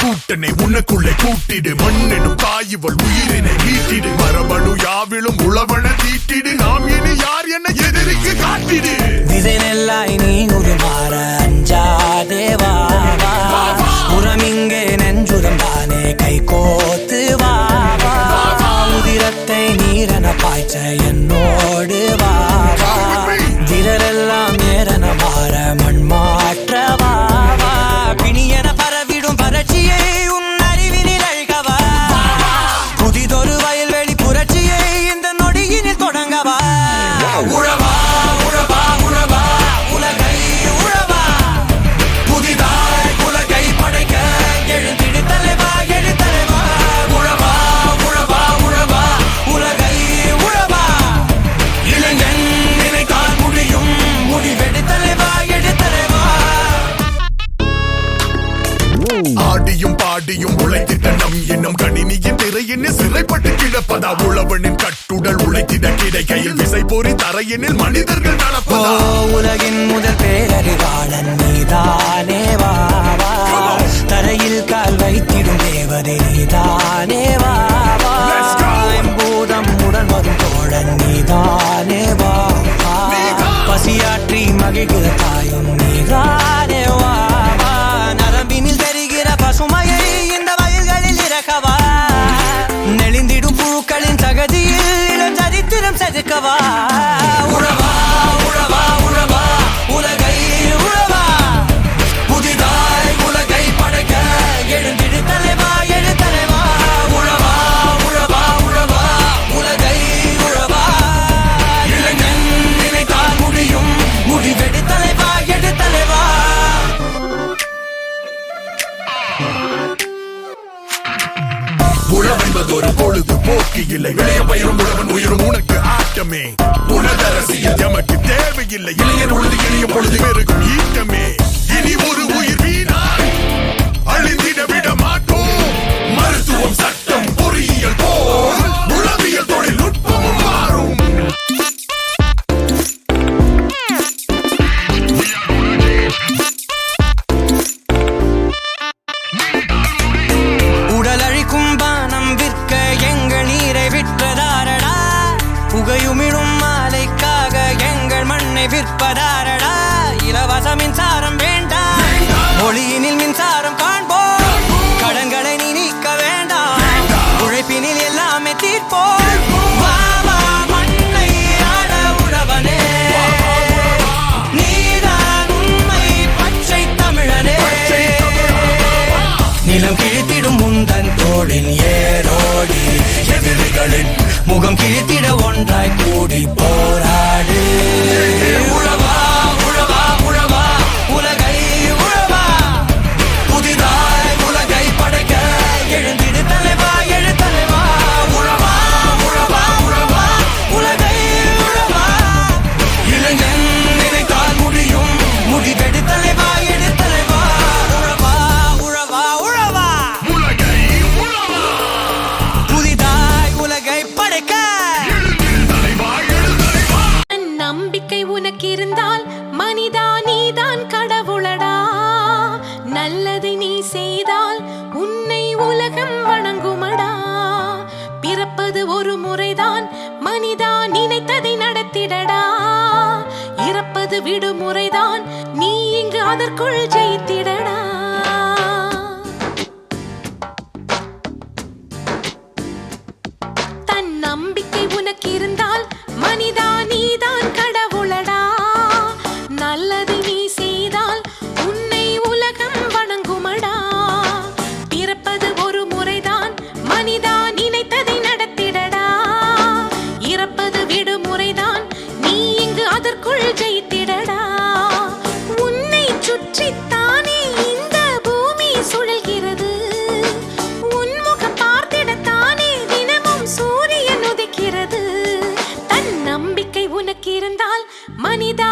கூட்டனை உனக்குள்ளே கூட்டிடு மண்ணெனும் தாயிவள் உயிரினை மீட்டிடு மரபணு யாவிலும் உழவன தீட்டிடு நாம் இனி யார் என எதிரிக்கு காட்டிடு திசைநெல்லாய் நீ உருமாற அஞ்சாதேவா உரமிங்கே நெஞ்சுரம் தானே கை கோத்து வாவா உதிரத்தை நீரன பாய்ச்ச என்னோடு வாவா திரரெல்லாம் நேரன மாற மண் மாற்ற வாவா பிணியன பரவிடும் பரட்சியை உன் அறிவினில் அழுகவா புதிதொரு வயல்வெளி புரட்சியை இந்த நொடியினில் தொடங்கவா உழவா உழவா உழவா உலகை உழவா புதிதாய் உலகை படைக்க எழுந்திடு தலைவா எழு தலைவா உழவா உழவா உழவா உலகை உழவா இளைஞன் நினைத்தால் முடியும் முடிவெடு தலைவா எழு தலைவா ஆடியும் பாடியும் உழைத்திட்ட நம் என்னும் கணினியின் திரையினில் சிறைப்பட்டு கிடப்பதா உழவனின் கட்டுடல் உழைத்திட கிடைக்கையில் விசை போரி தரையினில் மனிதர்கள் நடப்பதா உலகின் முதல் பேரறிவாளன் நீதானே வாவா தரையில் கால் வைத்திடும் தேவதை நீதானே வாவா பூதம் உடன் வரும் தோழன் நீதானே வாவா பசியாற்றி மகிழ்கிற தாயும் நீதானே வாவா நரம்பினில் தெரிகிற பசுமையை இந்த வயல்களில் இறக்கவா நெளிந்திடும் பூக்களின் சகதியில் இளம் சரித்திரம் செதுக்கவா உழவா உழவா உழவா உலகை உழவா புதிதாய் உலகை படைக்க எழுந்திடு தலைவா எழு தலைவா உழவா உழவா உழவா உலகை உழவா இளைஞன் நினைத்தால் முடியும் முடிவெடு தலைவா எழு தலைவா உழவென்பது ஒரு பொழுது போக்கு இல்லை இளைய பயிரும் உழவன் உயிரும் உனக்கு ஆட்டமே உணர்தரசியல் எமக்கு தேவையில்லை இளையர் உழுது எளிய பொழுது பெருகும் ஈட்டமே இனி ஒரு உயிர் வீணாய் அழிந்திட விட மாட்டோம் மருத்துவம் சட்டம் பொறியியல் போல் உளவியல் தொழில்நுட்பமும் மாறும் உடலழிக்கும் பானம் விற்க எங்கள் நீரை விற்றதாரடா புகையுமிடும் மாலைக்காக எங்கள் மண்ணை விற்பதாரடா இலவச மின்சாரம் வேண்டாம் மொழியினில் மின்சாரம் காண்போம் கடன்களை நீ நீக்க வேண்டாம் உழைப்பினில் எல்லாமே தீர்ப்போம் வாவா மண்ணை ஆட உழவனே நீதான் உண்மை பச்சை தமிழனே நிலம் கிழித்திடும் முந்தன் தோளின் ஏரோடி எதிரிகளின் முகம் கிழித்திட ஒன்றாய் கூடி போராடு உழவா உழவா உழவா உலகை உழவா புதிதாய் உலகை படைக்க எழுந்திடு தலைவா எழு தலைவா உழவா உழவா உழவா உலகை உழவா இளைஞன் நினைத்தால் முடியும் முடிவெடு தலைவா எழு தலைவா உழவா உழவா உழவா உலகை உழவா புதிதாய் உலகை படைக்க நம்பிக்கை உனக்கு இருந்தால் மனிதா நீதான் கடவுளடா நல்லதை நீ செய்தால் உன்னை உலகம் வணங்குமடா பிறப்பது ஒரு முறைதான் மனிதா நினைத்ததை நடத்திடடா இறப்பது விடுமுறைதான் நீ இங்கு அதற்குள் ஜெயித்திடடா தன் நம்பிக்கை உனக்கு இருந்தால் மனிதா நீதான் கடவுளடா நல்லதை நீ செய்தால் உன்னை உலகம் வணங்குமடா பிறப்பது ஒரு முறைதான் மனிதா நினைத்ததை நடத்திடடா இறப்பது விடுமுறைதான் நீ இங்கு அதற்குள் ஜெயித்திடடா உன்னை சுற்றித்தானே இந்த பூமி சுழல்கிறது உன்முகம் பார்த்திடத்தானே தினமும் சூரியன் உதிக்கிறது தன் நம்பிக்கை உனக்கு இருந்தால் மனிதா